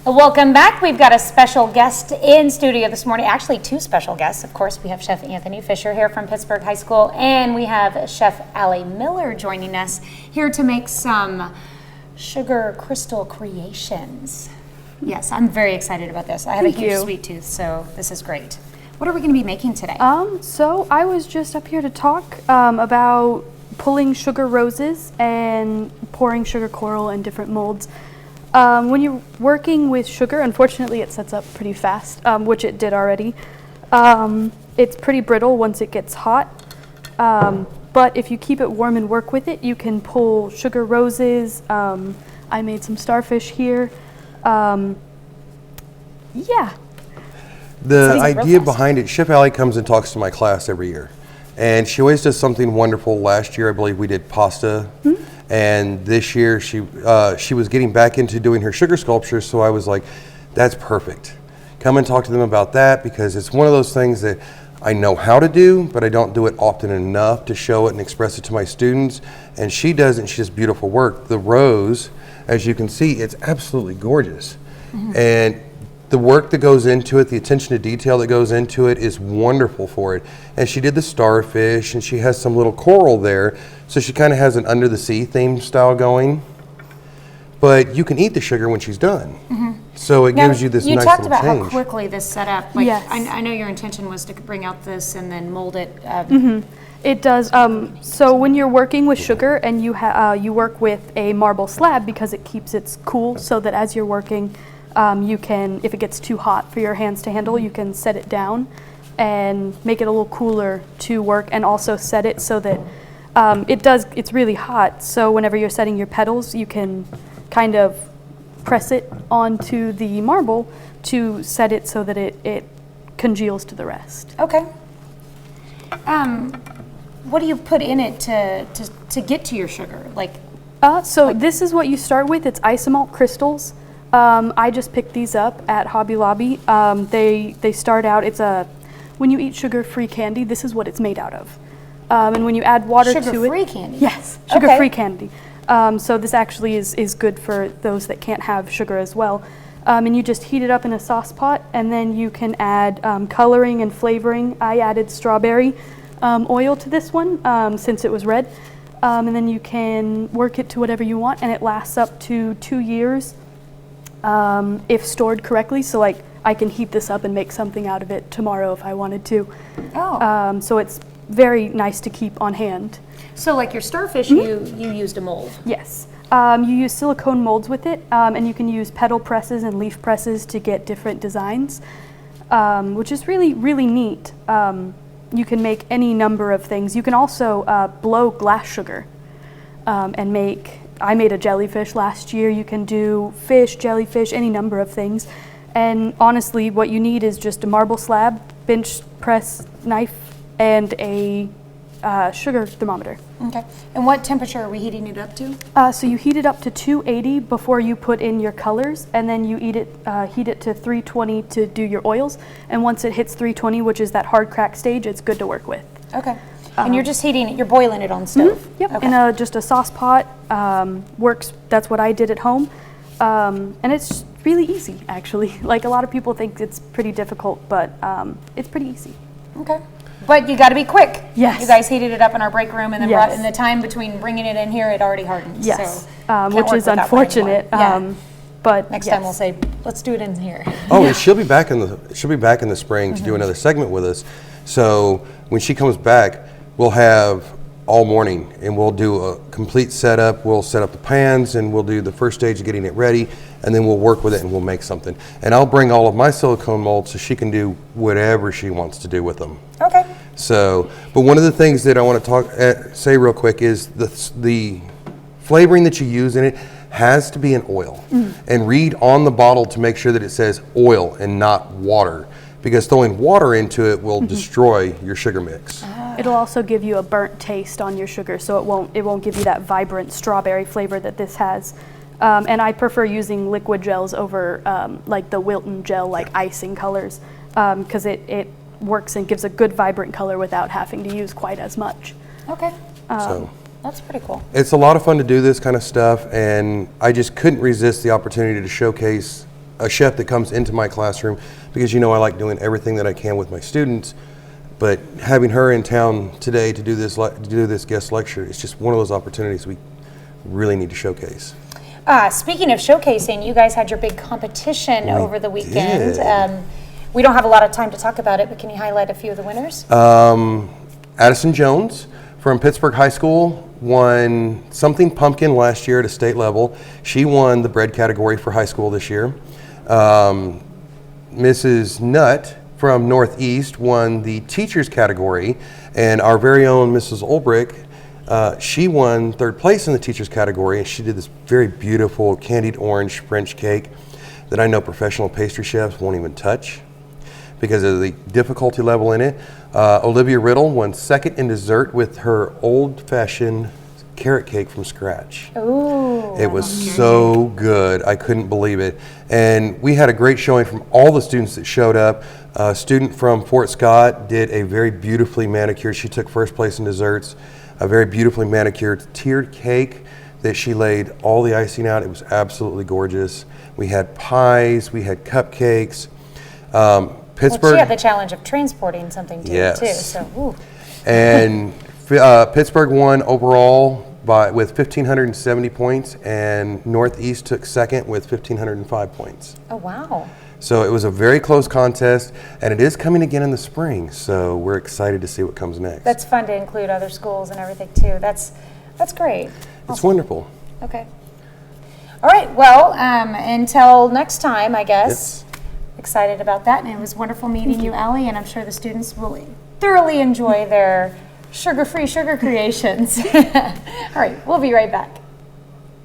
Welcome back. We've got a special guest in studio this morning. Actually, two special guests. Of course, we have Chef Anthony Fischer here from Pittsburgh High School, and we have Chef Allie Miller joining us here to make some sugar crystal creations. Yes, I'm very excited about this. I have a huge sweet tooth, so this is great. What are we going to be making today? So I was just up here to talk about pulling sugar roses and pouring sugar coral in different molds. When you're working with sugar, unfortunately it sets up pretty fast, which it did already. It's pretty brittle once it gets hot, but if you keep it warm and work with it, you can pull sugar roses. I made some starfish here. Yeah. The idea behind it, Chef Allie comes and talks to my class every year, and she always does something wonderful. Last year, I believe we did pasta. And this year she was getting back into doing her sugar sculptures, so I was like, that's perfect. Come and talk to them about that, because it's one of those things that I know how to do, but I don't do it often enough to show it and express it to my students. And she does it, and she does beautiful work. The rose, as you can see, it's absolutely gorgeous. And the work that goes into it, the attention to detail that goes into it is wonderful for it. And she did the starfish, and she has some little coral there. So she kind of has an under the sea theme style going. But you can eat the sugar when she's done. So it gives you this nice little change. You talked about how quickly this set up. Like, yes. I know your intention was to bring out this and then mold it. It does. So when you're working with sugar and you work with a marble slab, because it keeps it cool, so that as you're working, you can, if it gets too hot for your hands to handle, you can set it down and make it a little cooler to work, and also set it so that it's really hot. So whenever you're setting your petals, you can kind of press it onto the marble to set it so that it congeals to the rest. Okay. What do you put in it to get to your sugar? This is what you start with. It's isomalt crystals. I just picked these up at Hobby Lobby. They start out, when you eat sugar-free candy, this is what it's made out of. And when you add water to it. Sugar-free candy? Yes, sugar-free candy. So this actually is good for those that can't have sugar as well. And you just heat it up in a sauce pot, and then you can add coloring and flavoring. I added strawberry oil to this one since it was red. And then you can work it to whatever you want, and it lasts up to 2 years. If stored correctly, so like I can heat this up and make something out of it tomorrow if I wanted to. So it's very nice to keep on hand. So like your starfish, you used a mold? Yes. You use silicone molds with it, and you can use petal presses and leaf presses to get different designs, which is really, really neat. You can make any number of things. You can also blow glass sugar and make. I made a jellyfish last year. You can do fish, jellyfish, any number of things. And honestly, what you need is just a marble slab, bench press knife, and a sugar thermometer. Okay. And what temperature are we heating it up to? So you heat it up to 280 before you put in your colors, and then you heat it to 320 to do your oils. And once it hits 320, which is that hard crack stage, it's good to work with. Okay. And you're just heating it, you're boiling it on the stove? Yep, okay. In just a sauce pot. Works, that's what I did at home. And it's really easy, actually. Like, a lot of people think it's pretty difficult, but it's pretty easy. Okay. But you got to be quick. Yes. You guys heated it up in our break room, and then Yes. in the time between bringing it in here, it already hardened. Yes, So which is unfortunate. But next yes. time we'll say, let's do it in here. Oh, and she'll be back in the spring to do another segment with us. So when she comes back, we'll have all morning, and we'll do a complete setup. We'll set up the pans, and we'll do the first stage of getting it ready, and then we'll work with it and we'll make something. And I'll bring all of my silicone molds so she can do whatever she wants to do with them. Okay. So, but one of the things that I want to say real quick is the flavoring that you use in it has to be an oil. And read on the bottle to make sure that it says oil and not water, because throwing water into it will destroy your sugar mix. It'll also give you a burnt taste on your sugar, so it won't give you that vibrant strawberry flavor that this has. And I prefer using liquid gels over like the Wilton gel, like icing colors, because it works and gives a good vibrant color without having to use quite as much. Okay. So that's pretty cool. it's a lot of fun to do this kind of stuff, and I just couldn't resist the opportunity to showcase a chef that comes into my classroom because, you know, I like doing everything that I can with my students. But having her in town today to do this guest lecture, it's just one of those opportunities we really need to showcase. Speaking of showcasing, you guys had your big competition over the weekend. did. We don't have a lot of time to talk about it, but can you highlight a few of the winners? Addison Jones from Pittsburgh High School won something pumpkin last year at a state level. She won the bread category for high school this year. Mrs. Nutt from Northeast won the teachers category, and our very own Mrs. Ulbrich, she won third place in the teachers category, and she did this very beautiful candied orange French cake that I know professional pastry chefs won't even touch because of the difficulty level in it. Olivia Riddle won second in dessert with her old-fashioned carrot cake from scratch. Ooh. It was so good. I couldn't believe it. And we had a great showing from all the students that showed up. A student from Fort Scott did a very beautifully manicured, she took first place in desserts, a very beautifully manicured tiered cake that she laid all the icing out. It was absolutely gorgeous. We had pies, we had cupcakes. Pittsburgh. Well, she had the challenge of transporting something to Yes. you too. So, ooh. And Pittsburgh won overall with 1,570 points, and Northeast took second with 1,505 points. Oh wow. So it was a very close contest, and it is coming again in the spring. So we're excited to see what comes next. That's fun to include other schools and everything too. That's great. It's wonderful. Okay. All right. Well, until next time, I guess. Excited about that, and it was wonderful meeting you, Allie, and I'm sure the students will thoroughly enjoy their sugar-free sugar creations. All right, we'll be right back.